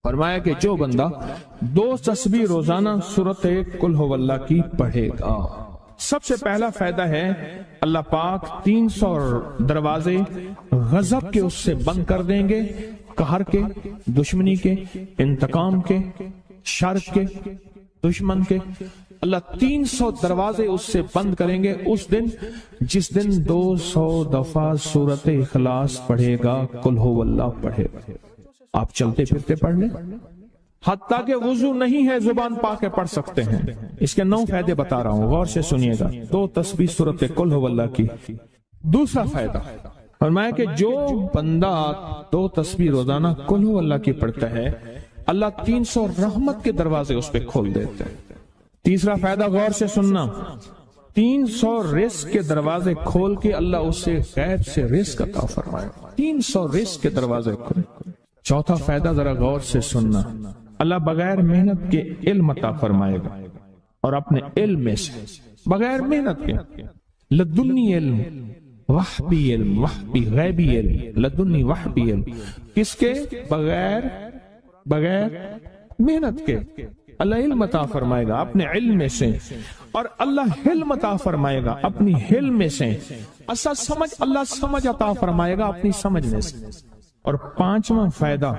فرمایا کہ جو بندہ 2 تسبیح روزانہ سورت قل هو اللہ کی پڑھے گا، سب سے پہلا فائدہ ہے اللہ پاک 300 دروازے غضب کے اس سے بند کر دیں گے، قہر کے، دشمنی کے، انتقام کے، شر کے، دشمن کے۔ اللہ 300 دروازے اس سے بند کریں گے اس دن جس دن 200 دفعہ سورت اخلاص پڑھے گا، قل هو اللہ پڑھے گا۔ آپ چلتے پھرتے پڑھ لیں، حتیٰ کہ وضو نہیں ہے زبان پاک کے پڑھ سکتے ہیں۔ اس کے 9 فائدے بتا رہا ہوں، غور سے سنیے گا۔ 2 تسبیح سورت قل هو اللہ کی۔ دوسرا فائدہ فرمایا کہ جو بندہ 2 تسبیح روزانہ قل هو اللہ کی پڑھتا ہے، اللہ 300 رحمت کے دروازے اس پہ کھول دیتے ہیں۔ تیسرا فائدہ غور سے سننا، 300 رزق کے دروازے کھول کے اللہ اس سے غیب سے رزق عطا فرمائے، 300 رزق کے دروازے کھول۔ چوتھا فائدہ ذرا غور سے سننا، اللہ بغیر محنت کے علم عطا فرمائے گا، اور اپنے علم میں سے بغیر محنت کے، لدنی علم، وحبی علم، وحبی غیبی علم، لدنی وحبی علم، کس کے؟ بغیر محنت کے اللہ علم عطا فرمائے گا اپنے علم میں سے، اور اللہ حلم عطا فرمائے گا اپنی حلم میں سے، اللہ سمجھ عطا فرمائے گا اپنی سمجھ میں سے۔ اور 5واں فائدہ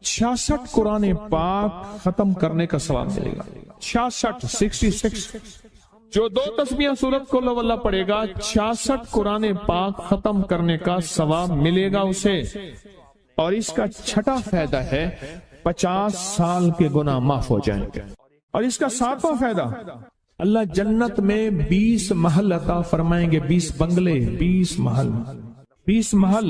66 قرآن پاک ختم کرنے کا ثواب ملے گا۔ 66 جو 2 تسبیحاں سورت قل هو اللہ پڑھے گا، 66 قرآن پاک ختم کرنے کا ثواب ملے گا اسے۔ اور اس کا 6واں فائدہ ہے 50 سال کے گناہ معاف ہو جائیں گے۔ اور اس کا 7واں فائدہ، اللہ جنت میں 20 محل عطا فرمائیں گے، 20 بنگلے، 20 محل،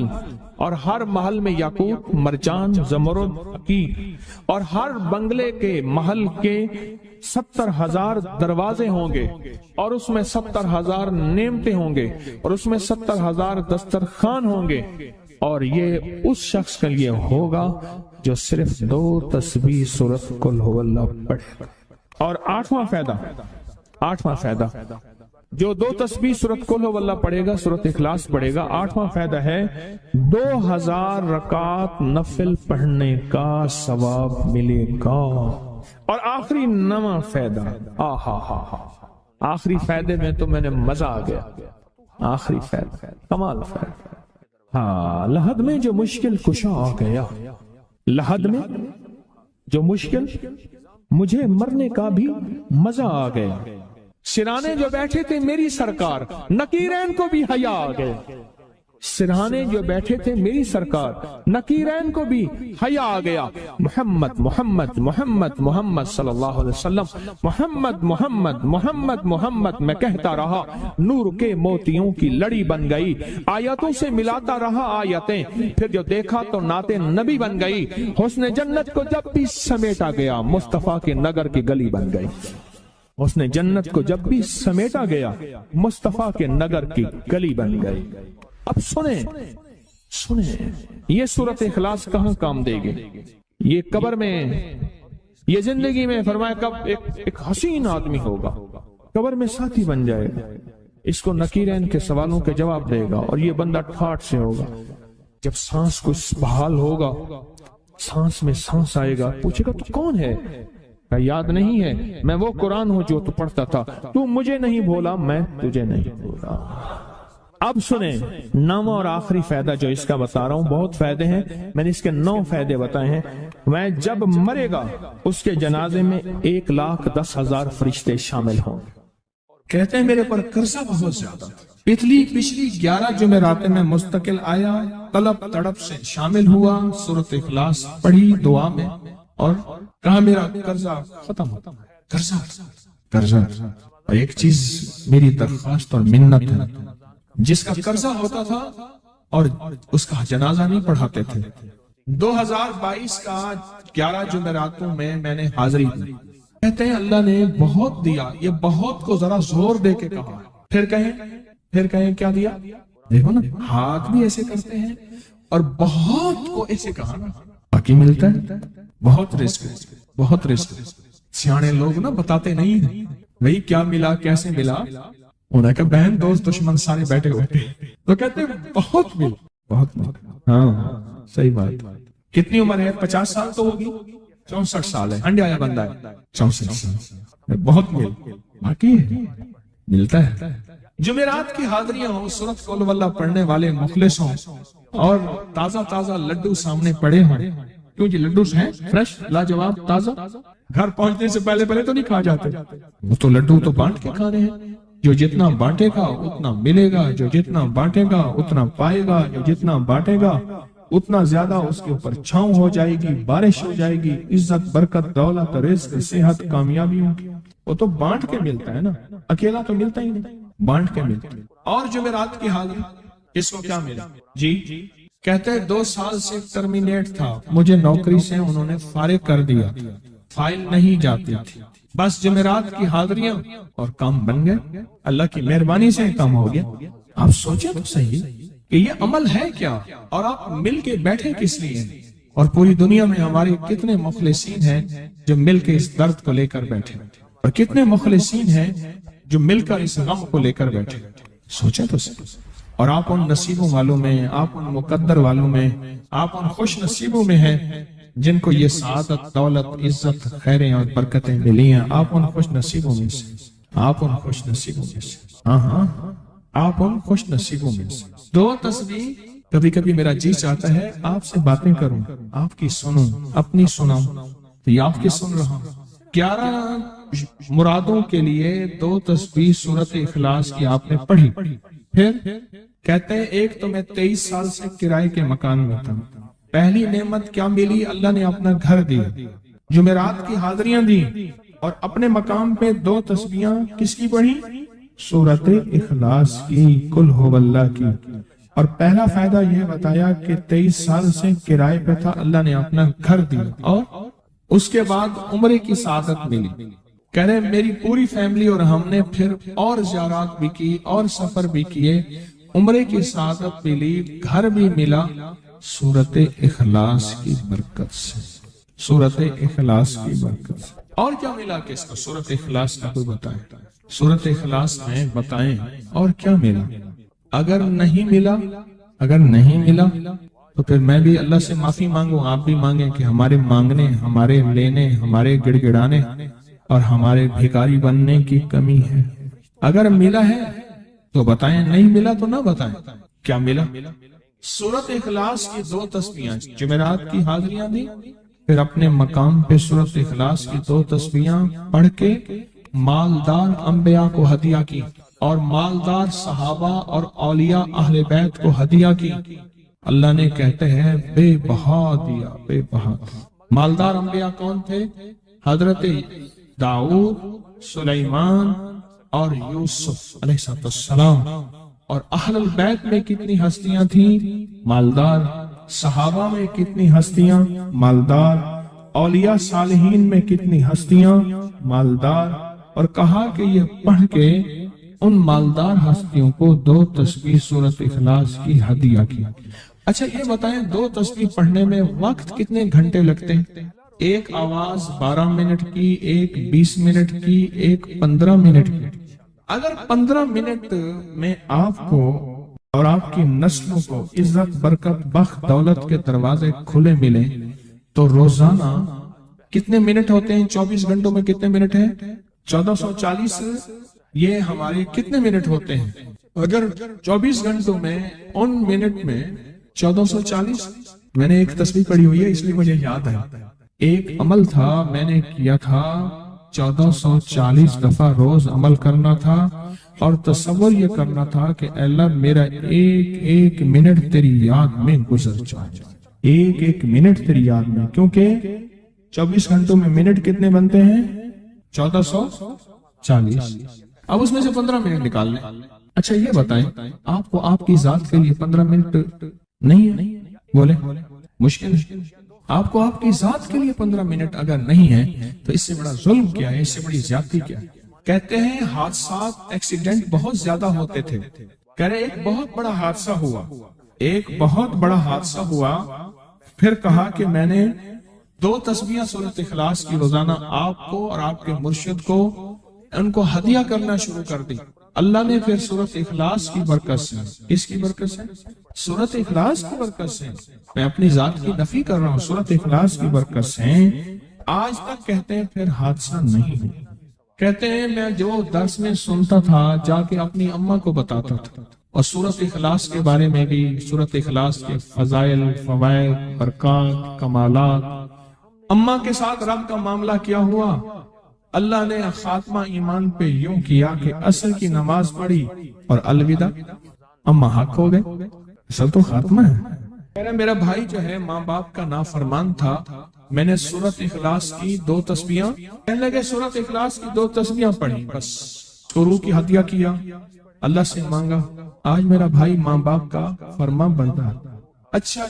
اور ہر محل میں یاقوت، مرجان، زمرد، عقیق، اور ہر بنگلے کے محل کے 70,000 دروازے ہوں گے، اور اس میں 70,000 نعمتیں ہوں گے، اور اس میں 70,000 دسترخوان ہوں گے۔ اور یہ اس شخص کے لیے ہوگا جو صرف 2 تسبیح سورت قل هو اللہ پڑھے۔ اور 8واں فائدہ جو 2 تسبیح سورت قل هو اللہ پڑھے گا، سورت اخلاص پڑھے گا، 8واں فائدہ ہے 2000 رکعت نفل پڑھنے کا ثواب ملے گا۔ اور آخری 9واں فائدہ، آخری فائدے میں تو میں نے مزہ آ گیا، آخری فائدہ کمال فائدہ، لحد میں جو مشکل کشا آ گیا، لحد میں جو مشکل، مجھے مرنے کا بھی مزہ آ گیا، سرانے جو بیٹھے تھے میری سرکار، نکیرین کو بھی حیا آ گئے، سرہانے جو بیٹھے تھے میری سرکار، نکیرین کو بھی حیا آ گیا، محمد محمد محمد محمد صلی اللہ علیہ وسلم، محمد محمد محمد محمد میں کہتا رہا، نور کے موتیوں کی لڑی بن گئی، آیتوں سے ملاتا رہا آیتیں، پھر جو دیکھا تو نعت نبی بن گئی، حسن جنت کو جب بھی سمیٹا گیا مصطفیٰ کے نگر کی گلی بن گئی، حسن جنت کو جب بھی سمیٹا گیا مصطفیٰ کے نگر کی گلی بن گئی۔ اب سنیں یہ سورت اخلاص کہاں کام دے گی؟ یہ قبر میں، یہ زندگی میں، فرمایا کب ایک حسین آدمی ہوگا، قبر میں ساتھی بن جائے گا، اس کو نکیرین کے سوالوں کے جواب دے گا، اور یہ بندہ ٹھاٹ سے ہوگا، جب سانس کو بحال ہوگا، سانس میں سانس آئے گا، پوچھے گا تو کون ہے؟ یاد نہیں ہے، میں وہ قرآن ہوں جو تو پڑھتا تھا، تو مجھے نہیں بھولا، میں تجھے نہیں بھولا۔ اب سنیں 9واں اور آخری فائدہ جو اس کا بتا رہا ہوں، بہت فائدے ہیں، میں نے اس کے 9 فائدے بتائے ہیں۔ میں جب مرے گا اس کے جنازے میں 1,10,000 فرشتے شامل ہوں گے، کہتے ہیں میرے پر قرضہ بہت زیادہ، پچھلی 11 جمعراتیں میں مستقل آیا، طلب تڑپ سے شامل ہوا، سورت اخلاص پڑھی دعا میں، اور کہا میرا قرضہ ختم ہوتا ہے، قرضہ۔ ایک چیز میری درخواست اور منت ہے، جس کا قرضہ ہوتا تھا اور اس کا جنازہ نہیں پڑھاتے تھے، 2022 کا 11 جمعراتوں میں میں نے حاضری دی، کہتے ہیں اللہ نے بہت دیا، یہ بہت کو ذرا زور دے کے کہا، پھر کہیں کیا دیا؟ دیکھو نا، ہاتھ بھی ایسے کرتے ہیں اور بہت کو ایسے کہا، باقی ملتا ہے، بہت رزق، سیانے لوگ نا بتاتے نہیں ہیں بھئی کیا ملا، کیسے ملا، انہیں کہ بہن دوست دشمن سارے بیٹھے ہوئے تھے تو کہتے ہیں بہت ملا، ہاں صحیح بات، کتنی عمر ہے؟ 50 سال تو ہوگی، 64 سال ہے، انڈیا آیا بندہ ہے 64 سال، بہت باقی ہے، ملتا ہے۔ جمعرات کی حاضریاں ہوں، سورت قل واللہ پڑھنے والے مخلص ہوں، اور تازہ تازہ لڈو سامنے پڑے ہوں، کیونکہ لڈو ہیں فریش، لاجواب، تازہ، گھر پہنچنے سے پہلے تو نہیں کھا جاتے، وہ تو لڈو تو بانٹ کے کھانے ہیں۔ جو جتنا بانٹے گا اتنا ملے گا، جو جتنا بانٹے گا اتنا پائے گا، جو جتنا بانٹے گا اتنا زیادہ اس کے اوپر چھاؤں ہو جائے گی، بارش ہو جائے گی، عزت، برکت، دولت، رزق، صحت، کامیابی ہوگی۔ وہ تو بانٹ کے ملتا ہے نا، اکیلا تو ملتا ہی نہیں، بانٹ کے ملتا ہے۔ اور جمعرات کی حاضری اس کو کیا ملا؟ جی کہتے ہیں 2 سال سے ٹرمینیٹ تھا، مجھے نوکری سے انہوں نے فارغ کر دیا، فائل نہیں جاتی تھی، بس جمعرات کی حاضریاں اور کام بن گئے، اللہ کی مہربانی سے کام ہو گیا۔ آپ سوچیں تو صحیح کہ یہ عمل ہے کیا، اور آپ مل کے بیٹھے کس لیے؟ اور پوری دنیا میں ہمارے کتنے مخلصین ہیں جو مل کے اس درد کو لے کر بیٹھے، اور کتنے مخلصین ہیں جو مل کر اس غم کو لے کر بیٹھے۔ سوچیں تو صحیح۔ اور آپ ان نصیبوں والوں میں، آپ ان مقدر والوں میں، آپ ان خوش نصیبوں میں ہیں جن کو یہ سعادت، دولت، عزت، خیریں اور برکتیں ملی ہیں۔ آپ ان خوش نصیبوں میں سے، آپ ان خوش نصیبوں میں سے، ہاں آپ ان خوش نصیبوں میں سے۔ 2 تسبیح کبھی کبھی میرا جی چاہتا ہے آپ سے باتیں کروں، آپ کی سنوں، اپنی سناؤں، تو یہ آپ کی سن رہا ہوں۔ 11 مرادوں کے لیے 2 تسبیح سورت اخلاص کی آپ نے پڑھی۔ پھر کہتے ہیں ایک تو میں 23 سال سے کرائے کے مکان میں تھا، پہلی نعمت کیا ملی؟ اللہ نے اپنا گھر دیا، جمعرات کی حاضریاں دی، اور اپنے مقام پہ 2 تسبیحاں کس کی پڑھی؟ سورت اخلاص کی، قل هو اللہ کی۔ اور پہلا فائدہ یہ بتایا کہ 23 سال سے کرائے پہ تھا، اللہ نے اپنا گھر دیا، اور اس کے بعد عمرے کی سعادت ملی۔ کہہ رہے میری پوری فیملی اور ہم نے پھر اور زیارات بھی کی اور سفر بھی کیے، عمرے کی سعادت ملی، گھر بھی ملا، سورت اخلاص کی برکت سے، سورت اخلاص کی برکت سے۔ اور کیا ملا کس کو؟ سورت اخلاص کا کوئی بتائے، سورت اخلاص میں بتائیں اور کیا ملا؟ اگر نہیں ملا تو پھر میں بھی اللہ سے معافی مانگوں، آپ بھی مانگیں کہ ہمارے مانگنے، ہمارے لینے، ہمارے گڑ گڑانے اور ہمارے بھیکاری بننے کی کمی ہے۔ اگر ملا ہے تو بتائیں، نہیں ملا تو نہ بتائیں۔ کیا ملا؟ سورت اخلاص کی 2 تسبیحاں، جمعرات کی حاضریاں دی، پھر اپنے مقام پہ سورت اخلاص کی 2 تسبیحاں پڑھ کے مالدار انبیاء کو ہدیہ کی، اور مالدار صحابہ اور اولیاء اہل بیت کو ہدیہ کی۔ اللہ نے کہتے ہیں بے بہا دیا، بے بہا۔ مالدار انبیاء کون تھے؟ حضرت داؤد، سلیمان اور یوسف علیہ السلام۔ اور اہل البیت میں کتنی ہستیاں تھیں؟ مالدار۔ صحابہ میں کتنی ہستیاں؟ مالدار۔ اولیاء صالحین میں کتنی ہستیاں؟ مالدار۔ اور کہا کہ یہ پڑھ کے ان مالدار ہستیوں کو 2 تسبیح سورت اخلاص کی ہدیہ کی۔ اچھا یہ بتائیں 2 تسبیح پڑھنے میں وقت کتنے گھنٹے لگتے ہیں؟ ایک آواز 12 منٹ کی، ایک 20 منٹ کی، ایک 15 منٹ کی۔ اگر 15 منٹ میں آپ کو اور آپ کی نسلوں کو عزت، برکت، بخت، دولت کے دروازے کھلے ملیں تو روزانہ کتنے منٹ ہوتے ہیں؟ 24 گھنٹوں میں کتنے منٹ ہیں؟ 1440۔ یہ ہمارے کتنے منٹ ہوتے ہیں؟ اگر 24 گھنٹوں میں ان منٹ میں 1440۔ میں نے ایک تسبیح پڑھی ہوئی ہے اس لیے مجھے یاد ہے، ایک عمل تھا میں نے کیا تھا، 1440 دفعہ روز عمل کرنا تھا، اور تصور یہ کرنا تھا کہ اے اللہ میرا ایک ایک منٹ تیری یاد میں گزر جائے، ایک ایک منٹ تیری یاد میں، کیونکہ 24 گھنٹوں میں منٹ کتنے بنتے ہیں؟ 1440۔ اب اس میں سے 15 منٹ نکال لیں۔ اچھا یہ بتائیں آپ کو آپ کی ذات کے لیے 15 منٹ نہیں ہے؟ بولے مشکل ہے۔ آپ کو آپ کی ذات کے لیے 15 منٹ اگر نہیں ہے تو اس سے بڑا ظلم کیا ہے، اس سے بڑی زیادتی کیا ہے؟ کہتے ہیں حادثات، ایکسیڈنٹ بہت زیادہ ہوتے تھے۔ کہہ رہے ایک بہت بڑا حادثہ ہوا، ایک بہت بڑا حادثہ ہوا، پھر کہا کہ میں نے 2 تسبیحاں سورت اخلاص کی روزانہ آپ کو اور آپ کے مرشد کو ان کو ہدیہ کرنا شروع کر دی۔ اللہ نے پھر سورۃ اخلاص کی برکت سے، کس کی برکت سے؟ سورۃ اخلاص کی برکت سے، میں اپنی ذات کی نفی کر رہا ہوں، سورۃ اخلاص کی برکت سے آج تک کہتے ہیں پھر حادثہ نہیں ہوا۔ کہتے ہیں میں جو درس میں سنتا تھا جا کے اپنی اماں کو بتاتا تھا، اور سورۃ اخلاص کے بارے میں بھی، سورۃ اخلاص کے فضائل، فوائد، برکات، کمالات، اماں کے ساتھ رب کا معاملہ کیا ہوا۔ اللہ نے خاتمہ ایمان پہ یوں کیا کہ عصر کی نماز پڑھی اور الوداع، اماں حق ہو گئے، اصل تو خاتمہ ہے۔ میرا بھائی جو ہے ماں باپ کا نافرمان تھا، میں نے سورۃ اخلاص کی 2 تسبیحاں، کہنے لگے سورۃ اخلاص کی 2 تسبیحاں پڑھی، بس شروع کی ہدیہ کیا، اللہ سے مانگا، آج میرا بھائی ماں باپ کا فرما بردار۔ اچھا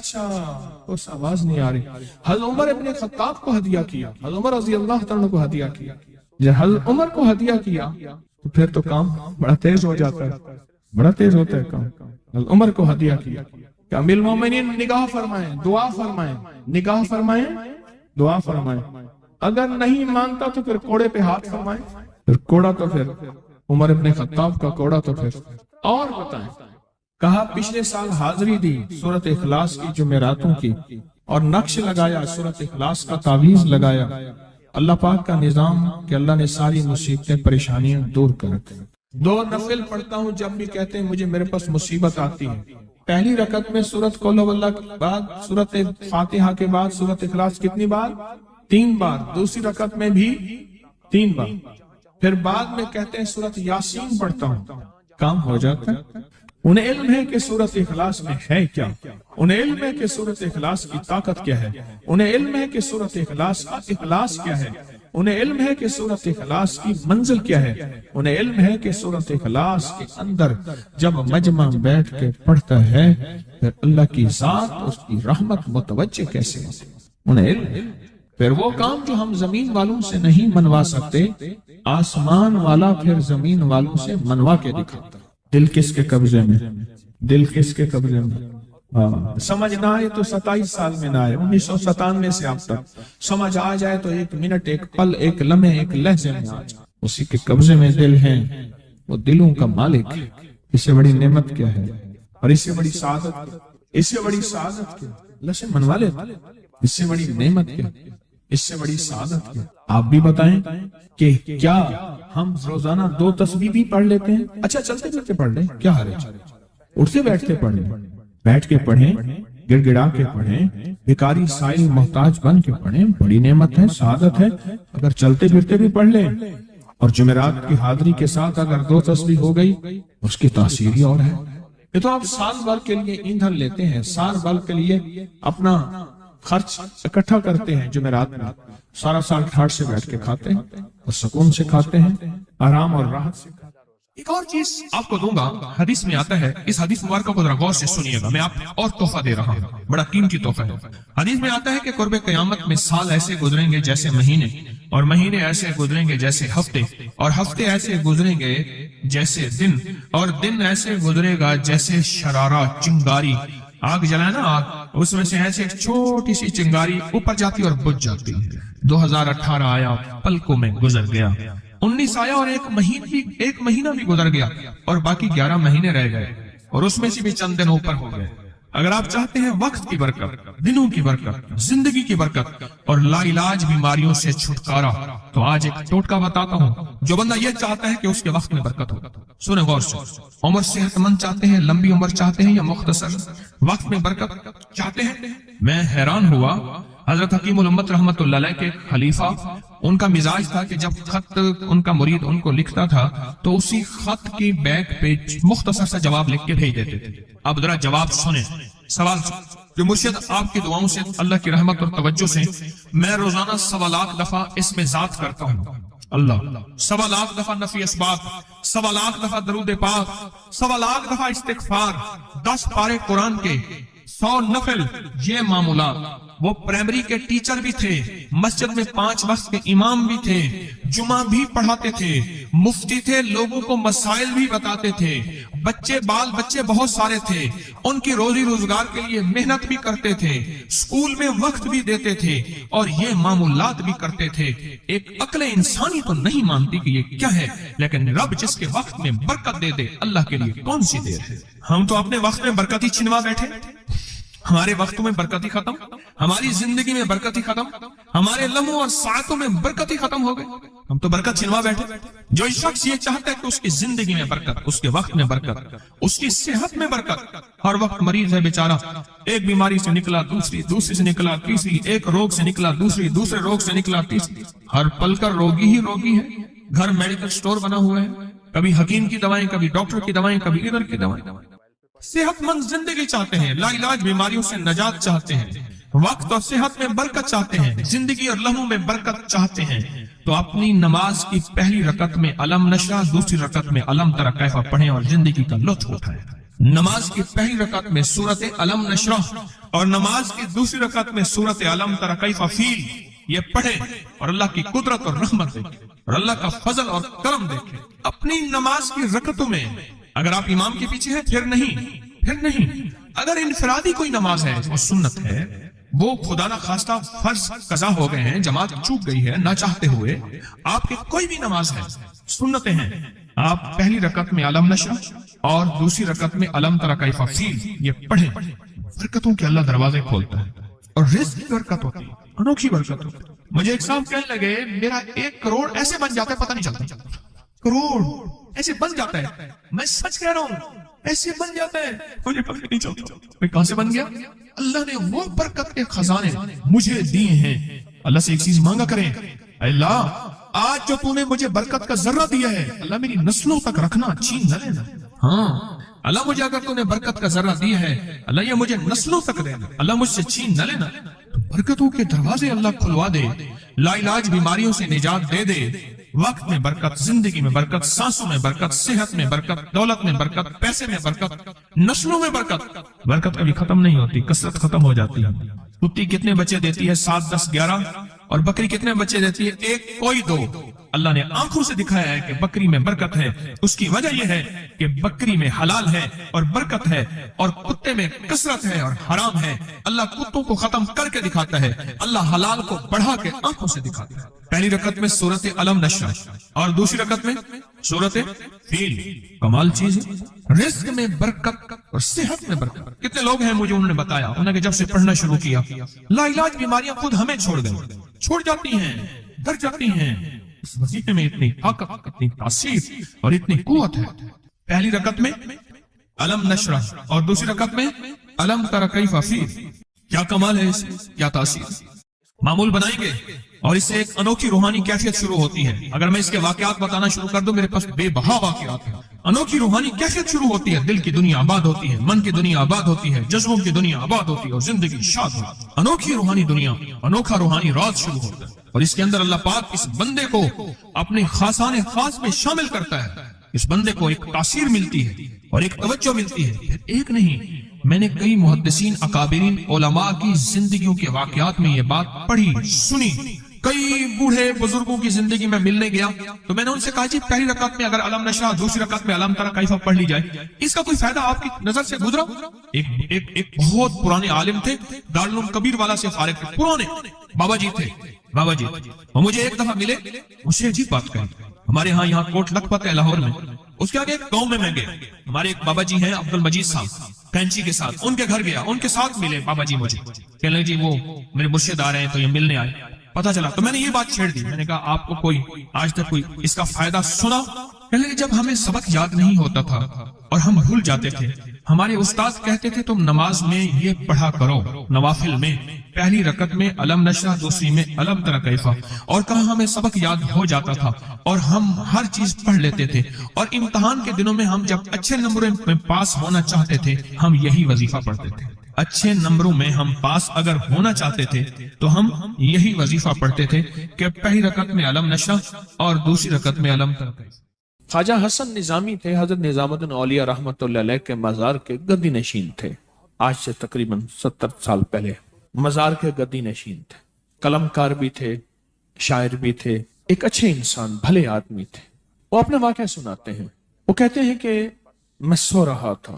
اس آواز نہیں آ رہی۔ حضرت عمر ابن خطاب کو ہدیہ کیا، حضرت عمر رضی اللہ تعالیٰ کو ہدیہ کیا، جب حضرت عمر کو ہدیہ کیا تو پھر تو کام بڑا تیز ہو جاتا ہے، بڑا تیز ہوتا ہے کام۔ حضرت عمر کو ہدیہ کیا کہ امیر المومنین نگاہ فرمائیں، دعا فرمائیں، نگاہ فرمائیں، دعا فرمائیں، اگر نہیں مانتا تو پھر کوڑے پہ ہاتھ فرمائیں، پھر کوڑا تو پھر عمر ابن خطاب کا کوڑا تو پھر اور بتائیں۔ کہا پچھلے سال حاضری دی سورۃ اخلاص کی جمعراتوں کی، اور نقش لگایا سورۃ اخلاص کا تعویذ لگایا، اللہ پاک کا نظام کہ اللہ نے ساری مصیبتیں پریشانیاں دور کر رکھی۔ 2 نفل پڑھتا ہوں جب بھی کہتے ہیں مجھے میرے پاس مصیبت آتی ہے، پہلی رکعت میں سورۃ قل ہو اللہ کے بعد، سورۃ فاتحہ کے بعد سورۃ اخلاص کتنی بار؟ 3 بار، دوسری رکعت میں بھی 3 بار، پھر بعد میں کہتے ہیں سورۃ یاسین پڑھتا ہوں، کام ہو جاتا ہے۔ انہیں علم ہے کہ سورۃ اخلاص میں ہے کیا، انہیں علم ہے کہ سورۃ اخلاص کی طاقت کیا ہے، انہیں علم ہے کہ سورۃ اخلاص کا اخلاص کیا ہے، انہیں علم ہے کہ سورۃ اخلاص کی منزل کیا ہے، انہیں علم ہے کہ سورۃ اخلاص کے اندر جب مجمع بیٹھ کے پڑھتا ہے پھر اللہ کی ذات اس کی رحمت متوجہ کیسے ہوتی، انہیں علم ہے۔ پھر وہ کام جو ہم زمین والوں سے نہیں منوا سکتے، آسمان والا پھر زمین والوں سے منوا کے دکھاتا۔ دل کس کے قبضے میں؟ دل کس کے قبضے میں؟ سمجھ نہ آئے تو 27 سال میں نہ آئے، 1997 سے اب تک سمجھ آ جائے تو 1 منٹ، 1 پل، 1 لمحے، 1 لہجے میں آ جائے، اسی کے قبضے میں دل ہیں، وہ دلوں کا مالک ہے۔ اس سے بڑی نعمت کیا ہے، اور اس سے بڑی سعادت، اس سے بڑی سعادت کیا؟ اللہ سے منوا لے، اس سے بڑی نعمت کیا، اس سے بڑی سعادت کیا؟ آپ بھی بتائیں کہ کیا ہم روزانہ 2 تسبیح بھی پڑھ لیتے ہیں؟ اچھا چلتے چلتے پڑھ لیں، کیا حرج، اٹھتے بیٹھتے پڑھ لیں، بیٹھ کے پڑھیں، گڑ گڑا کے پڑھیں، بھکاری سائل محتاج بن کے پڑھیں، بڑی نعمت ہے، سعادت ہے۔ اگر چلتے پھرتے بھی پڑھ لیں، اور جمعرات کی حاضری کے ساتھ اگر 2 تسبیح ہو گئی، اس کی تاثیر ہی اور ہے۔ یہ تو آپ سال بھر کے لیے ایندھن لیتے ہیں، سال بھر کے لیے اپنا خرچ اکٹھا کرتے ہیں، جمعرات میں سارا سال ٹھاٹ سے بیٹھ کے کھاتے ہیں اور سکون سے کھاتے ہیں، آرام اور راحت سے کھاتے ہیں۔ ایک اور چیز آپ کو دوں گا، حدیث میں آتا ہے، اس حدیث مبارکہ کو ذرا غور سے سنیے گا، میں آپ اور تحفہ دے رہا ہوں، بڑا قیمتی تحفہ ہے۔ حدیث میں آتا ہے کہ قرب قیامت میں سال ایسے گزریں گے جیسے مہینے، اور مہینے ایسے گزریں گے جیسے ہفتے، اور ہفتے ایسے گزریں گے جیسے دن، اور دن ایسے گزرے گا جیسے شرارہ، چنگاری، آگ جلائے نا آگ، اس میں سے ایسے ایک چھوٹی سی چنگاری اوپر جاتی اور بجھ جاتی۔ 2018 آیا، پلکوں میں گزر گیا، 19 آیا اور ایک مہینہ بھی گزر گیا، اور باقی 11 مہینے رہ گئے، اور اس میں سے بھی چند دن اوپر ہو گئے۔ اگر آپ چاہتے ہیں وقت کی برکت، دنوں کی برکت، زندگی کی برکت اور لا علاج بیماریوں سے چھٹکارا، تو آج ایک ٹوٹکا بتاتا ہوں۔ جو بندہ یہ چاہتا ہے کہ اس کے وقت میں برکت ہو، سنیں غور سے، عمر صحت مند چاہتے ہیں، لمبی عمر چاہتے ہیں، یا مختصر وقت میں برکت چاہتے ہیں؟ میں حیران ہوا، حضرت حکیم الامت رحمت اللہ علیہ کے خلیفہ، ان کا مزاج تھا کہ جب خط ان کا مرید ان کو لکھتا تھا تو اسی خط کی بیک پہ مختصر سا جواب لکھ کے بھیج دیتے تھے۔ اب ذرا جواب سنیں، سوال جو مرشد آپ کی دعاؤں سے، اللہ کی رحمت اور توجہ سے میں روزانہ 1.25 لاکھ دفعہ اس میں ذات کرتا ہوں، اللہ 1.25 لاکھ دفعہ نفی اسبات، 1.25 لاکھ دفعہ درود پاک، 1.25 لاکھ دفعہ استغفار، 10 پارے قرآن کے، 100 نفل، یہ معمولات وہ پرائمری کے ٹیچر بھی تھے، مسجد میں 5 وقت کے امام بھی تھے، جمعہ بھی پڑھاتے تھے، مفتی تھے، لوگوں کو مسائل بھی بتاتے تھے، بال بچے بہت سارے تھے، ان کی روزی روزگار کے لیے محنت بھی کرتے تھے، اسکول میں وقت بھی دیتے تھے، اور یہ معمولات بھی کرتے تھے۔ ایک عقل انسانی تو نہیں مانتی کہ یہ کیا ہے، لیکن رب جس کے وقت میں برکت دے دے، اللہ کے لیے کون سی دیر ہے۔ ہم تو اپنے وقت میں برکت ہی چھنوا بیٹھے، ہمارے وقتوں میں برکت ہی ختم، ہماری زندگی میں برکت ہی ختم، ہمارے لمحوں اور ساعتوں میں برکت ہی ختم ہو گئے، ہم تو برکت چھنوا بیٹھے۔ جو شخص یہ چاہتا ہے کہ اس کی زندگی میں برکت، اس کے وقت میں برکت، اس کی صحت میں برکت، ہر وقت مریض ہے بیچارہ، ایک بیماری سے نکلا دوسری سے نکلا تیسری، ایک روگ سے نکلا دوسرے روگ سے نکلا تیسری، ہر پل کر روگی ہی روگی ہے، گھر میڈیکل سٹور بنا ہوا ہے، کبھی حکیم کی دوائیں، کبھی ڈاکٹر کی دوائیں، کبھی ادھر کی دوائیں۔ صحت مند زندگی چاہتے ہیں، لا علاج بیماریوں سے نجات چاہتے ہیں، وقت اور صحت میں برکت چاہتے ہیں، زندگی اور لمحوں میں برکت چاہتے ہیں، تو اپنی نماز کی پہلی رکعت میں علم نشرح، دوسری رکعت میں علم تری کیف پڑھیں اور زندگی کا لطف اٹھائیں۔ نماز کی پہلی رکعت میں سورت علم نشرح اور نماز کی دوسری رکعت میں سورت علم تری کیف فیل یہ پڑھیں اور اللہ کی قدرت اور رحمت دیکھیں اور اللہ کا فضل اور کرم دیکھیں۔ اپنی نماز کی رکعتوں میں اگر آپ امام کے پیچھے ہیں پھر نہیں، اگر انفرادی کوئی نماز ہے، وہ سنت ہے، وہ خدا نہ خواستہ فرض قضا ہو گئے ہیں، جماعت چوک گئی ہے نہ چاہتے ہوئے، آپ کی کوئی بھی نماز ہے، سنتیں ہیں، آپ پہلی رکعت میں علم نشرح اور دوسری رکعت میں علم تری کیف فیل یہ پڑھیں، برکتوں کے اللہ دروازے کھولتا ہے اور رزق کی برکت ہوتی ہے، انوکھی برکت ہوتی ہے۔ مجھے ایک صاحب کہنے لگے میرا 1 کروڑ ایسے بن جاتا ہے، پتہ نہیں چلتا، کروڑ ایسے بن جاتا ہے، میں سچ کہہ رہا ہوں ایسے بن جاتا ہے، مجھے پتہ نہیں چلتا میں کہاں سے بن گیا۔ اللہ نے وہ برکت کے خزانے مجھے دیے ہیں۔ اللہ سے ایک چیز مانگا کریں، اللہ آج جو تو نے مجھے برکت کا ذرہ دیا ہے، اللہ میری نسلوں تک رکھنا، چھین نہ لینا۔ ہاں اللہ مجھے اگر تو نے برکت کا ذرہ دیا ہے، اللہ یہ مجھے نسلوں تک دینا، اللہ مجھ سے چھین نہ لینا۔ برکتوں کے دروازے اللہ کھلوا دے، لا علاج بیماریوں سے نجات دے دے، وقت میں برکت، زندگی میں برکت، سانسوں میں برکت، صحت میں برکت، دولت میں برکت، پیسے میں برکت، نسلوں میں برکت۔ برکت کبھی ختم نہیں ہوتی، کثرت ختم ہو جاتی ہے۔ کتی کتنے بچے دیتی ہے؟ 7 10 11، اور بکری کتنے بچے دیتی ہے؟ 1 کوئی 2۔ اللہ نے آنکھوں سے دکھایا ہے کہ بکری میں برکت ہے، اس کی وجہ یہ ہے کہ بکری میں حلال ہے اور برکت ہے، اور کتے میں کثرت ہے اور حرام ہے۔ اللہ کتوں کو ختم کر کے دکھاتا ہے، اللہ حلال کو بڑھا کے آنکھوں سے دکھاتا ہے۔ پہلی رکعت میں سورت علم نشرح اور دوسری رکعت میں سورت فیل، کمال چیز ہے۔ رزق میں برکت اور صحت میں برکت۔ کتنے لوگ ہیں مجھے انہوں نے بتایا، انہوں نے جب سے پڑھنا شروع کیا، لا علاج بیماریاں خود ہمیں چھوڑ جاتی ہیں، ڈر جاتی ہیں۔ اس وظیفے میں اتنی طاقت، اتنی تاثیر اور اتنی قوت ہے۔ پہلی رکعت میں علم نشرح اور دوسری رکعت میں علم تری کیف فیل، کیا کمال ہے، اس کیا تاثیر۔ معمول بنائیں گے اور اس سے ایک انوکھی روحانی کیفیت شروع ہوتی ہے۔ اگر میں اس کے واقعات بتانا شروع کر دوں، میرے پاس بے بہا واقعات ہیں۔ انوکھی روحانی کیفیت شروع ہوتی ہے، دل کی دنیا آباد ہوتی ہے، من کی دنیا آباد ہوتی ہے، جذبوں کی دنیا آباد ہوتی ہے اور زندگی شاد ہوتی ہے۔ انوکھی روحانی دنیا، انوکھا روحانی راز شروع ہوتا ہے، اور اس کے اندر اللہ پاک اس بندے کو اپنے خاصان خاص میں شامل کرتا ہے۔ اس بندے کو ایک تاثیر ملتی ہے اور ایک توجہ ملتی ہے۔ پھر ایک نہیں، میں نے کئی محدثین، اکابرین، علماء کی زندگیوں کے واقعات میں یہ بات پڑھی، سنی۔ کئی بوڑھے بزرگوں کی زندگی میں ملنے گیا تو میں نے ان سے کہا جی پہلی رکعت میں اگر علم نشرح، دوسری رکعت میں علم تری کیف پڑھ لی جائے، اس کا کوئی فائدہ آپ کی نظر سے گزرا؟ ایک بہت پرانے عالم تھے، دارالعلوم کبیر والا سے فارغ تھے، پرانے بابا جی تھے، بابا جی وہ مجھے ایک دفعہ ملے، مجھ سے عجیب بات کہی۔ ہمارے ہاں یہاں کوٹ لکھپت ہے لاہور میں، اس کے آگے ایک گاؤں میں گیا، ہمارے ایک بابا جی ہیں عبد المجید صاحب کینچی کے ساتھ، ان کے گھر گیا، ان کے ساتھ ملے بابا جی، مجھے کہنے لگے جی وہ میرے مرشد آ رہے ہیں تو یہ ملنے آئے۔ پتہ چلا تو میں نے یہ بات چھیڑ دی، میں نے کہا آپ کو کوئی آج تک کوئی اس کا فائدہ سنا؟ کہنے لگے جب ہمیں سبق یاد نہیں ہوتا تھا اور ہم بھول جاتے تھے، ہمارے استاد کہتے تھے تم نماز میں یہ پڑھا کرو، نوافل میں پہلی رکعت میں علم نشرح، دوسری میں علم تری کیف، اور کہا ہمیں سبق یاد ہو جاتا تھا اور ہم ہر چیز پڑھ لیتے تھے، اور امتحان کے دنوں میں ہم جب اچھے نمبروں میں پاس ہونا چاہتے تھے ہم یہی وظیفہ پڑھتے تھے۔ اچھے نمبروں میں ہم پاس اگر ہونا چاہتے تھے تو ہم یہی وظیفہ پڑھتے تھے کہ پہلی رکعت میں علم نشرح اور دوسری رکعت میں علم تری کیف۔ خواجہ حسن نظامی تھے، حضرت نظام الدین اولیاء رحمۃ اللہ علیہ کے مزار کے گدی نشین تھے، آج سے تقریباً 70 سال پہلے۔ مزار کے گدی نشین تھے، قلمکار بھی تھے، شاعر بھی تھے، ایک اچھے انسان، بھلے آدمی تھے۔ وہ اپنا واقعہ سناتے ہیں، وہ کہتے ہیں کہ میں سو رہا تھا،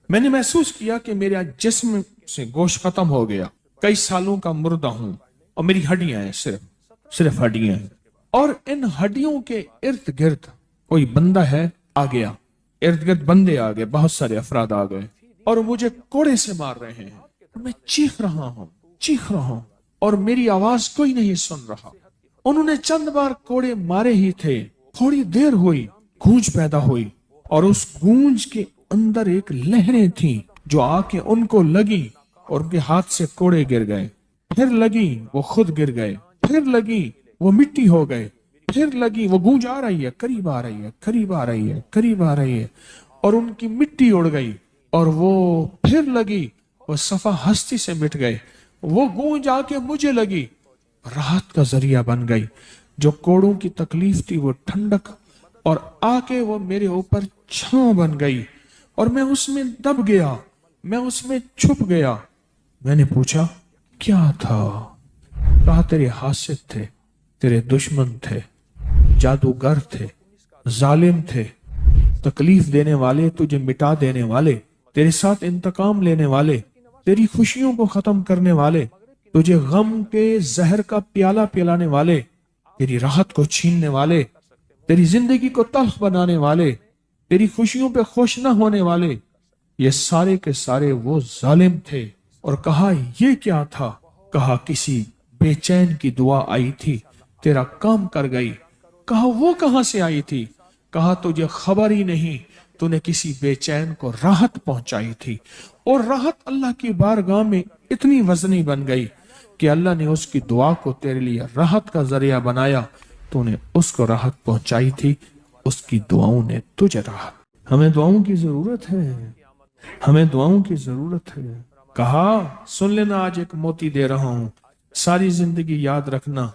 میں نے محسوس کیا کہ میرا جسم سے گوشت ختم ہو گیا، کئی سالوں کا مردہ ہوں، اور میری ہڈیاں ہیں، صرف ہڈیاں ہیں، اور ان ہڈیوں کے ارد گرد کوئی بندہ ہے آ گیا، ارد گرد بندے آ گئے، بہت سارے افراد آ گئے، اور مجھے کوڑے سے مار رہے ہیں، میں چیخ رہا ہوں اور میری آواز کوئی نہیں سن رہا۔ انہوں نے چند بار کوڑے مارے ہی تھے، تھوڑی دیر ہوئی، گونج پیدا ہوئی، اور اس گونج کے اندر ایک لہریں تھیں جو آ کے ان کو لگی اور ان کے ہاتھ سے کوڑے گر گئے، پھر لگی وہ خود گر گئے، پھر لگی وہ مٹی ہو گئے، پھر لگی وہ گونج آ رہی ہے، قریب آ رہی ہے، اور ان کی مٹی اڑ گئی، اور وہ پھر لگی، وہ صفحہ ہستی سے مٹ گئے، وہ گونج آ کے مجھے لگی، راحت کا ذریعہ بن گئی، جو کوڑوں کی تکلیف تھی وہ ٹھنڈک، اور آ کے وہ میرے اوپر چھاؤں بن گئی، اور میں اس میں دب گیا، میں اس میں چھپ گیا۔ میں نے پوچھا کیا تھا؟ کہا تیرے حاسد تھے، تیرے دشمن تھے، جادوگر تھے، ظالم تھے، تکلیف دینے والے، تجھے مٹا دینے والے، تیرے ساتھ انتقام لینے والے، تیری خوشیوں کو ختم کرنے والے، تجھے غم کے زہر کا پیالہ پلانے والے، تیری راحت کو چھیننے والے، تیری زندگی کو تلخ بنانے والے، تیری خوشیوں پہ خوش نہ ہونے والے، یہ سارے کے سارے وہ ظالم تھے۔ اور کہا یہ کیا تھا؟ کہا کسی بے چین کی دعا آئی تھی، تیرا کام کر گئی۔ کہا وہ کہاں سے آئی تھی؟ کہا تجھے خبر ہی نہیں، تو نے کسی بے چین کو راحت پہنچائی تھی، اور راحت اللہ کی بارگاہ میں اتنی وزنی بن گئی کہ اللہ نے اس کی دعا کو تیرے لیے راحت کا ذریعہ بنایا، تو نے اس کو راحت پہنچائی تھی، اس کی دعاؤں نے تجھے راحت۔ ہمیں دعاؤں کی ضرورت ہے، کہا سن لینا، آج ایک موتی دے رہا ہوں، ساری زندگی یاد رکھنا۔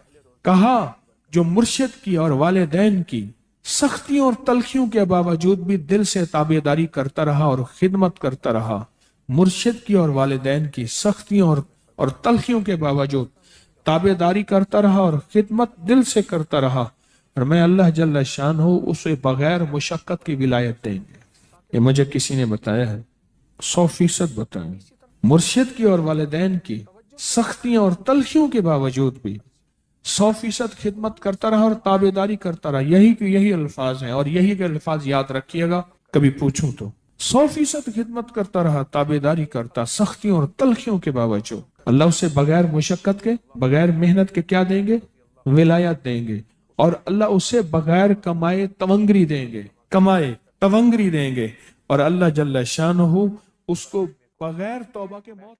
کہا جو مرشد کی اور والدین کی سختیوں اور تلخیوں کے باوجود بھی دل سے تابعداری کرتا رہا اور خدمت کرتا رہا، مرشد کی اور والدین کی سختیوں اور تلخیوں کے باوجود تابعداری کرتا رہا اور خدمت دل سے کرتا رہا، اور میں اللہ جل شان ہوں اسے بغیر مشقت کی ولایت دیں گے۔ یہ مجھے کسی نے بتایا ہے، 100% بتائیں۔ مرشد کی اور والدین کی سختیوں اور تلخیوں کے باوجود بھی 100% خدمت کرتا رہا اور تابعداری کرتا رہا۔ یہی الفاظ ہیں، اور یہی کے الفاظ یاد رکھیے گا کبھی پوچھوں تو۔ 100% خدمت کرتا رہا، تابعداری کرتا، سختیوں اور تلخیوں کے باوجود۔ اللہ اسے بغیر مشقت کے، بغیر محنت کے کیا دیں گے؟ ولایت دیں گے، اور اللہ اسے بغیر کمائے تونگری دیں گے، اور اللہ جل شانہ اس کو بغیر توبہ کے موت